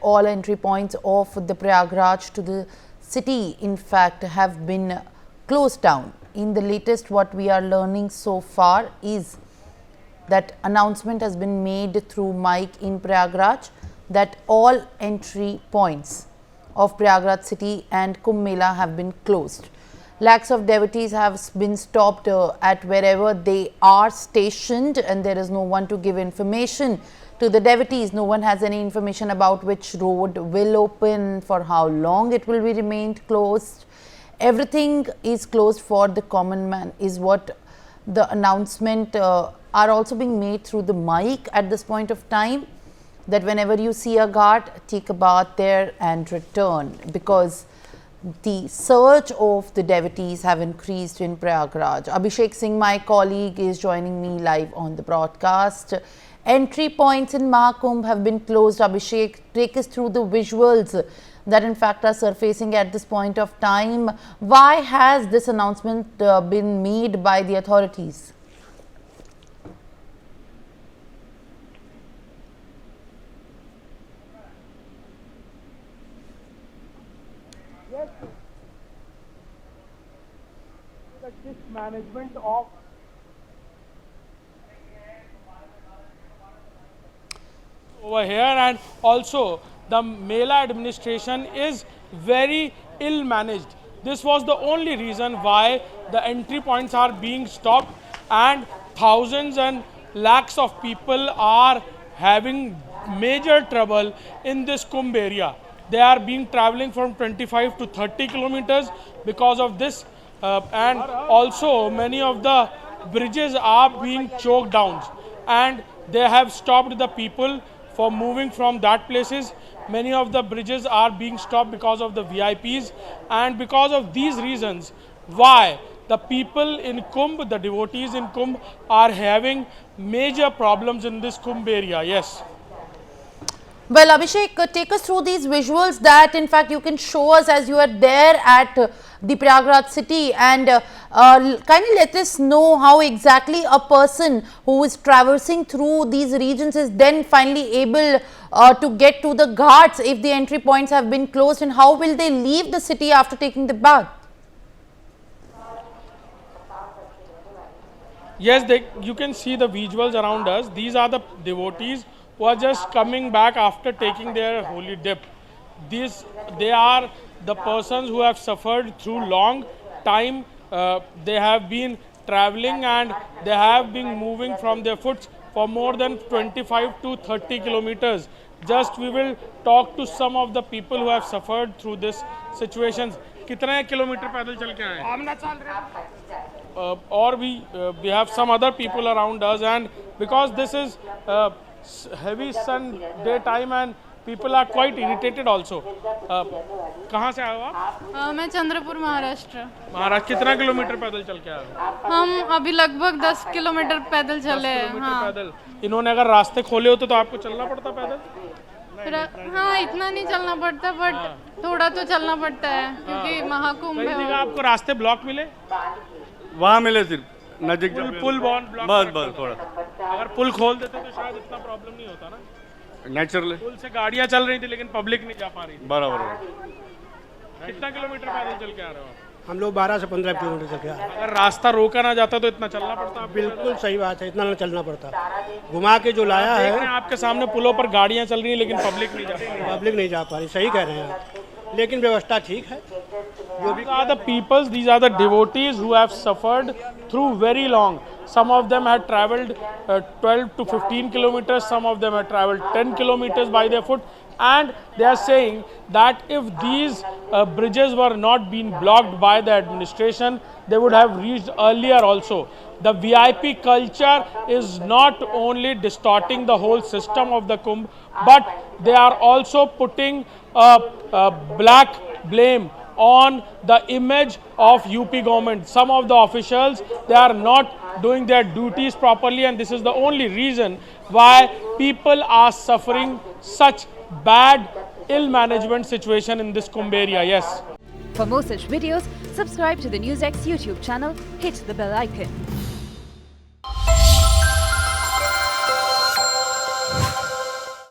all entry points of the Prayagraj to the city, in fact, have been closed down. In the latest, what we are learning so far is that announcement has been made through mic in Prayagraj that all entry points of Prayagraj city and Kumbh Mela have been closed. Lakhs of devotees have been stopped at wherever they are stationed, and there is no one to give information to the devotees. No one has any information about which road will open, for how long it will be remained closed. Everything is closed for the common man, is what the announcement are also being made through the mic at this point of time, that whenever you see a ghat, take a bath there and return, because the surge of the devotees have increased in Prayagraj. Abhishek Singh, my colleague, is joining me live on the broadcast. Entry points in Mahakumbh have been closed. Abhishek, take us through the visuals that in fact are surfacing at this point of time. Why has this announcement been made by the authorities? Yes, the dismanagement of over here, and also the Mela administration is very ill managed. This was the only reason why the entry points are being stopped, and thousands and lakhs of people are having major trouble in this Kumbh area. They are being traveling from 25 to 30 kilometers because of this, and also many of the bridges are being choked down, and they have stopped the people for moving from that places. Many of the bridges are being stopped because of the VIPs, and because of these reasons why the people in Kumbh, the devotees in Kumbh, are having major problems in this Kumbh area. Yes. Well, Abhishek, take us through these visuals that in fact you can show us as you are there at the Prayagraj city, and kindly let us know how exactly a person who is traversing through these regions is then finally able to get to the ghats if the entry points have been closed, and how will they leave the city after taking the bath? Yes, you can see the visuals around us. These are the devotees who are just coming back after taking their holy dip. They are the persons who have suffered through long time. They have been traveling and they have been moving from their foot for more than 25 to 30 kilometers. Just we will talk to some of the people who have suffered through this situations. कितने kilometre पैदल चल के आए? हम ना चल रहे। Or we have some other people around us, and because this is heavy sun daytime and people are quite irritated also. कहाँ से आए हो आप? मैं चंद्रपुर महाराष्ट्र। महाराष्ट्र कितना किलोमीटर पैदल चल के आए हो? हम अभी लगभग 10 किलोमीटर पैदल चले हैं। हाँ। पैदल। इन्होंने अगर रास्ते खोले होते तो आपको चलना पड़ता पैदल? हाँ, इतना नहीं चलना पड़ता, बट थोड़ा तो चलना पड़ता है क्योंकि महाकुंभ है। आपको रास्ते ब्लॉक मिले? वहाँ मिले सिर्फ नजदीक पुल ब्लॉक बस थोड़ा। अगर पुल खोल देते तो शायद इतना प्रॉब्लम नहीं होता ना। नेचुरली पुल से गाड़ियाँ चल रही थी लेकिन पब्लिक नहीं जा पा रही। बराबर। कितना किलोमीटर पैदल चल के आ रहे हो? हम लोग 12 से 15 किलोमीटर चल के आ रहे हैं। अगर रास्ता रोका ना जाता तो इतना चलना पड़ता? बिल्कुल सही बात है, इतना ना चलना पड़ता। घुमा के जो लाया है, आपके सामने पुलों पर गाड़ियाँ चल रही हैं लेकिन पब्लिक नहीं जा रही। पब्लिक नहीं जा पा रही, सही कह रहे हैं आप, लेकिन व्यवस्था ठीक है। These are the peoples, these are the devotees who have suffered through very long. Some of them had travelled 12 to 15 kilometers, some of them had travelled 10 kilometers by their foot, and they are saying that if these bridges were not being blocked by the administration, they would have reached earlier also. The VIP culture is not only distorting the whole system of the Kumbh, but they are also putting a black blame on the image of UP government. Some of the officials, they are not doing their duties properly, and this is the only reason why people are suffering such bad ill management situation in this Kumbh area. Yes. For more such videos, subscribe to the NewsX YouTube channel, hit the bell icon.